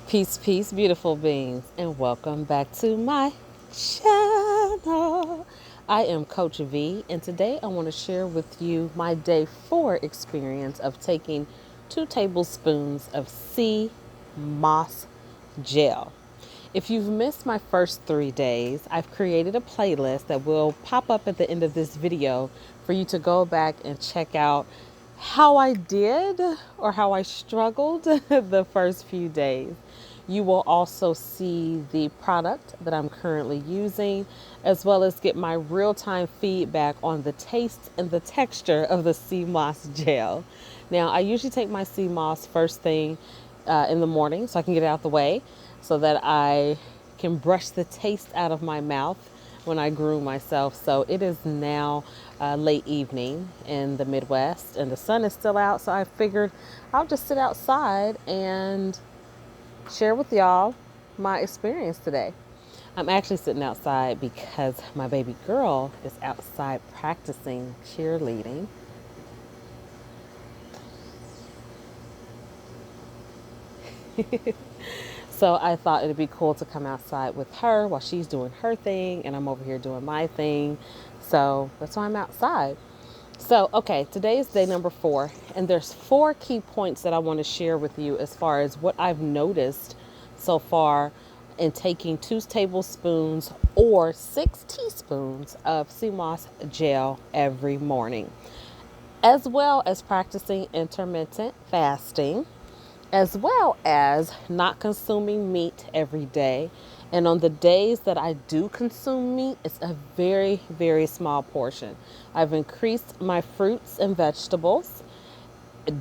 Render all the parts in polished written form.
Peace, peace, beautiful beings, and welcome back to my channel. I am Coach V, and today I want to share with you my day 4 experience of taking 2 tablespoons of sea moss gel. If you've missed my first 3 days, I've created a playlist that will pop up at the end of this video for you to go back and check out how I did or how I struggled the first few days. You will also see the product that I'm currently using, as well as get my real-time feedback on the taste and the texture of the sea moss gel. Now, I usually take my sea moss first thing in the morning so I can get it out the way so that I can brush the taste out of my mouth when I groom myself. So it is now late evening in the Midwest and the sun is still out. So I figured I'll just sit outside and share with y'all my experience today. I'm actually sitting outside because my baby girl is outside practicing cheerleading. So I thought it'd be cool to come outside with her while she's doing her thing and I'm over here doing my thing. So that's why I'm outside. So, okay, today is day number 4, and there's 4 key points that I want to share with you as far as what I've noticed so far in taking 2 tablespoons or 6 teaspoons of sea moss gel every morning, as well as practicing intermittent fasting, as well as not consuming meat every day. And on the days that I do consume meat, it's a very, very small portion. I've increased my fruits and vegetables,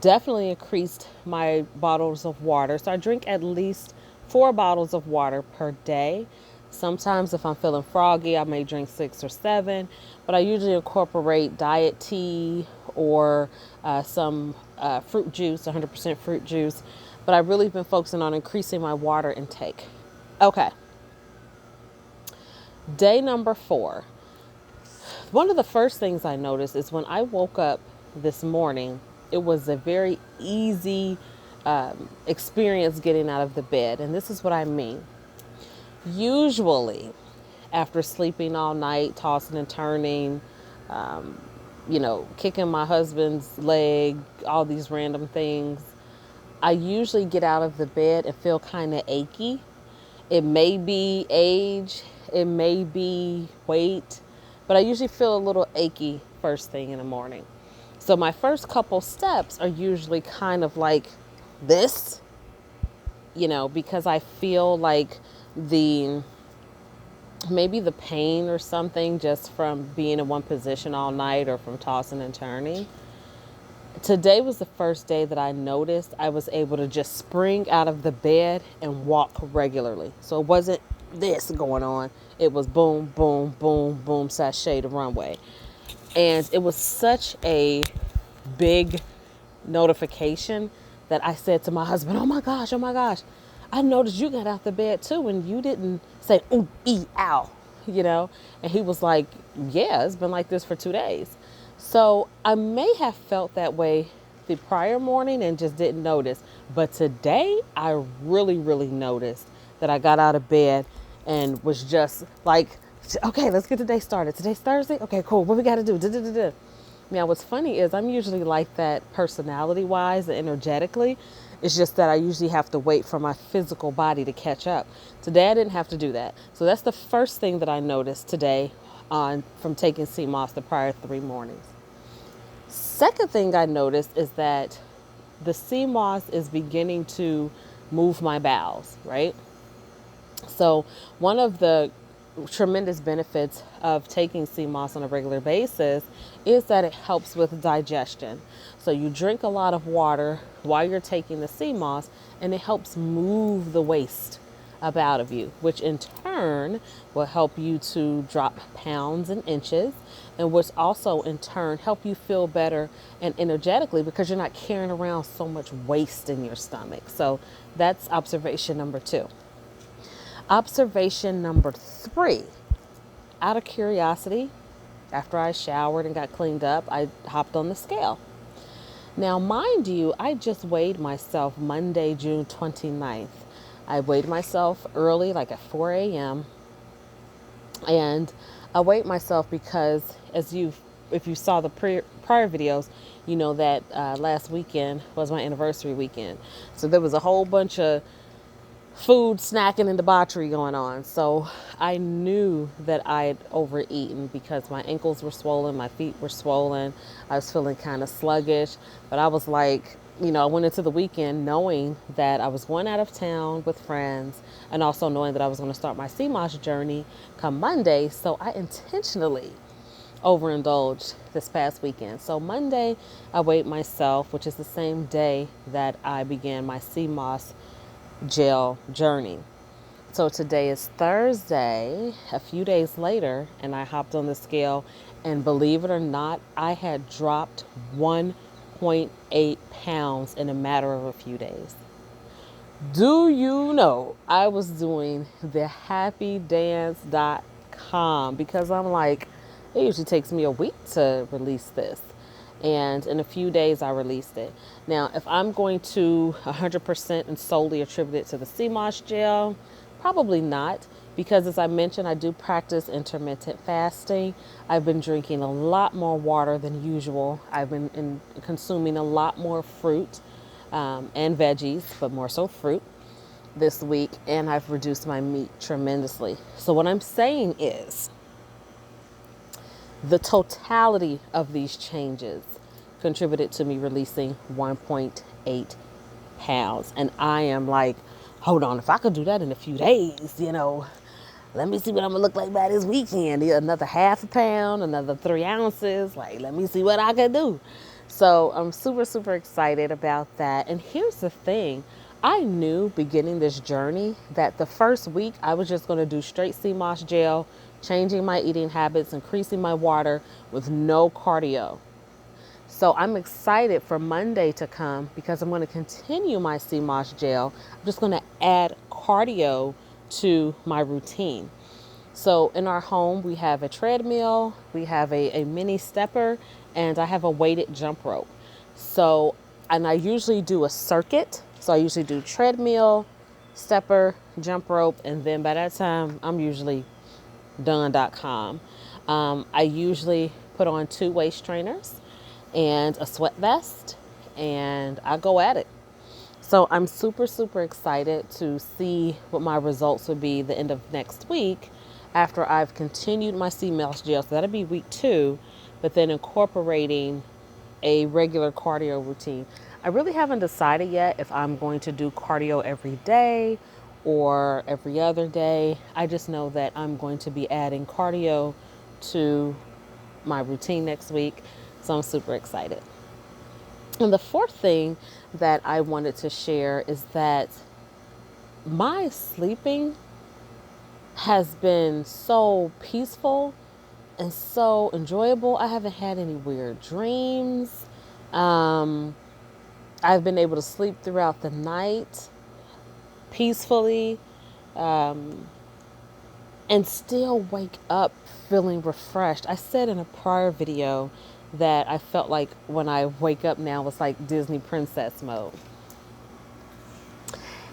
definitely increased my bottles of water. So I drink at least 4 bottles of water per day. Sometimes if I'm feeling froggy, I may drink 6 or 7, but I usually incorporate diet tea or some fruit juice, 100% fruit juice. But I've really been focusing on increasing my water intake. Okay. Day number 4. One of the first things I noticed is when I woke up this morning, it was a very easy experience getting out of the bed. And this is what I mean. Usually, after sleeping all night, tossing and turning, kicking my husband's leg, all these random things, I usually get out of the bed and feel kind of achy. It may be age, it may be weight, but I usually feel a little achy first thing in the morning. So my first couple steps are usually kind of like this, because I feel like maybe the pain or something just from being in one position all night or from tossing and turning. Today was the first day that I noticed I was able to just spring out of the bed and walk regularly. So it wasn't this going on. It was boom, boom, boom, boom, sashay to runway. And it was such a big notification that I said to my husband, oh my gosh, I noticed you got out the bed too and you didn't say, ooh, ow, And he was like, yeah, it's been like this for 2 days. So I may have felt that way the prior morning and just didn't notice. But today I really, really noticed that I got out of bed and was just like, okay, let's get the day started. Today's Thursday. Okay, cool. What we got to do? Da-da-da-da. Now, what's funny is I'm usually like that personality-wise and energetically. It's just that I usually have to wait for my physical body to catch up. Today I didn't have to do that. So that's the first thing that I noticed today from taking sea moss the prior 3 mornings. Second thing I noticed is that the sea moss is beginning to move my bowels, right? So one of the tremendous benefits of taking sea moss on a regular basis is that it helps with digestion. So you drink a lot of water while you're taking the sea moss and it helps move the waste up out of you, which in turn will help you to drop pounds and inches, and which also in turn help you feel better and energetically because you're not carrying around so much waste in your stomach. So that's observation number 2. Observation number 3, out of curiosity, after I showered and got cleaned up, I hopped on the scale. Now, mind you, I just weighed myself Monday, June 29th. I weighed myself early, like at 4 a.m. And I weighed myself because, if you saw the prior videos, you know that last weekend was my anniversary weekend. So there was a whole bunch of food, snacking, and debauchery going on. So I knew that I had overeaten because my ankles were swollen, my feet were swollen. I was feeling kind of sluggish, but I was like, I went into the weekend knowing that I was going out of town with friends and also knowing that I was going to start my CMOS journey come Monday. So I intentionally overindulged this past weekend. So Monday, I weighed myself, which is the same day that I began my CMOS gel journey. So today is Thursday, a few days later, and I hopped on the scale, and believe it or not, I had dropped 1.8 pounds in a matter of a few days. Do you know I was doing the happydance.com because I'm like, it usually takes me a week to release this. And in a few days, I released it. Now, if I'm going to 100% and solely attribute it to the CMOS gel, probably not. Because as I mentioned, I do practice intermittent fasting. I've been drinking a lot more water than usual. I've been consuming a lot more fruit and veggies, but more so fruit this week. And I've reduced my meat tremendously. So what I'm saying is, the totality of these changes contributed to me releasing 1.8 pounds. And I am like, hold on, if I could do that in a few days, let me see what I'm going to look like by this weekend. Another half a pound, another 3 ounces. Like, let me see what I can do. So I'm super, super excited about that. And here's the thing. I knew beginning this journey that the first week I was just going to do straight CMOS gel, changing my eating habits, increasing my water with no cardio. So I'm excited for Monday to come because I'm going to continue my CMOS gel. I'm just going to add cardio to my routine. So in our home, we have a treadmill, we have a mini stepper, and I have a weighted jump rope. And I usually do a circuit. So I usually do treadmill, stepper, jump rope, and then by that time, I'm usually done.com. I usually put on 2 waist trainers and a sweat vest, and I go at it. So I'm super, super excited to see what my results would be the end of next week after I've continued my CMOS gel. So that'll be week 2, but then incorporating a regular cardio routine. I really haven't decided yet if I'm going to do cardio every day or every other day. I just know that I'm going to be adding cardio to my routine next week. So I'm super excited. And the fourth thing that I wanted to share is that my sleeping has been so peaceful and so enjoyable. I haven't had any weird dreams. I've been able to sleep throughout the night peacefully, and still wake up feeling refreshed. I said in a prior video that I felt like when I wake up now, it's like Disney princess mode.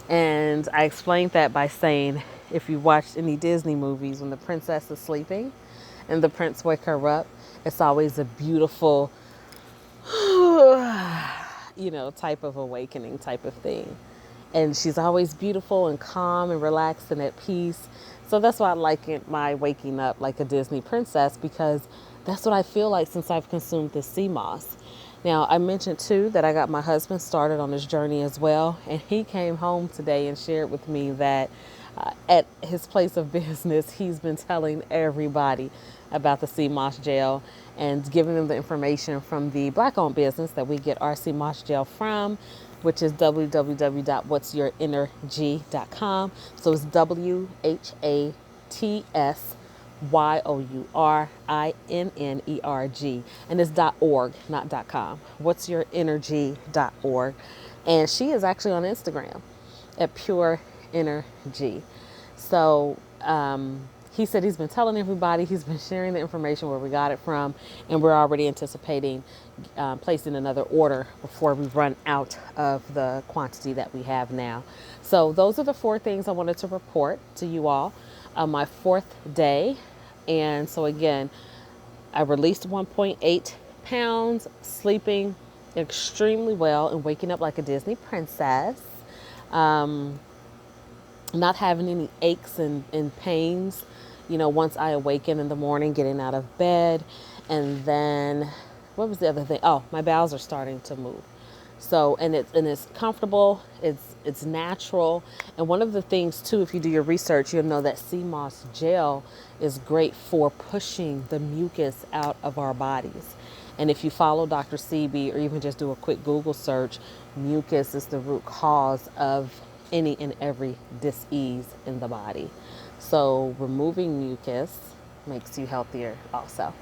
And I explained that by saying, if you watched any Disney movies, when the princess is sleeping and the prince wake her up, it's always a beautiful, type of awakening type of thing. And she's always beautiful and calm and relaxed and at peace. So that's why I like my waking up like a Disney princess, because that's what I feel like since I've consumed this CMOS. Now, I mentioned too that I got my husband started on this journey as well. And he came home today and shared with me that at his place of business, he's been telling everybody about the CMOS gel and giving them the information from the Black-owned business that we get our CMOS gel from, which is www.what'syourNergy.com. So it's WHATSYOURINNERG. And it's .org, not .com. What'syourNergy.org. And she is actually on Instagram at Pure Energy. So he said he's been telling everybody, he's been sharing the information where we got it from, and we're already anticipating placing another order before we run out of the quantity that we have now. So those are the 4 things I wanted to report to you all on my 4th day. And so again, I released 1.8 pounds, sleeping extremely well and waking up like a Disney princess. Not having any aches and pains, once I awaken in the morning, getting out of bed. And then, what was the other thing? Oh, my bowels are starting to move. So, and it's comfortable, it's natural. And one of the things too, if you do your research, you'll know that sea moss gel is great for pushing the mucus out of our bodies. And if you follow Dr. Sebi or even just do a quick Google search, mucus is the root cause of any and every dis-ease in the body. So removing mucus makes you healthier also.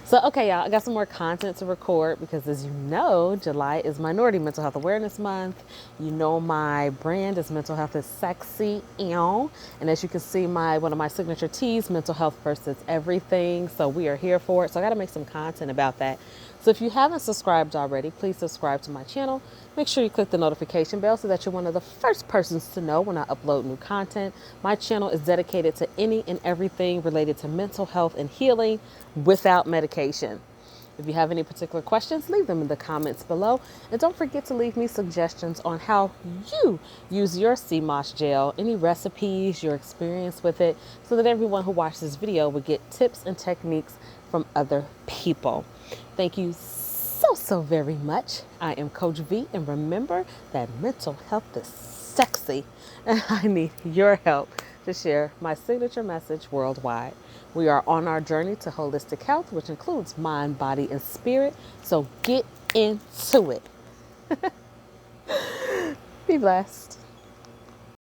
So, okay, y'all, I got some more content to record because, as you know, July is Minority Mental Health Awareness Month. You know, my brand is Mental Health is Sexy. And as you can see, one of my signature teas, Mental Health versus Everything. So we are here for it. So I got to make some content about that. So if you haven't subscribed already, please subscribe to my channel. Make sure you click the notification bell so that you're one of the first persons to know when I upload new content. My channel is dedicated to any and everything related to mental health and healing without medication. If you have any particular questions, leave them in the comments below. And don't forget to leave me suggestions on how you use your sea moss gel, any recipes, your experience with it, so that everyone who watches this video would get tips and techniques from other people. Thank you so very much. I am Coach V, and remember that mental health is sexy, and I need your help to share my signature message worldwide. We are on our journey to holistic health, which includes mind, body, and spirit. So get into it. Be blessed.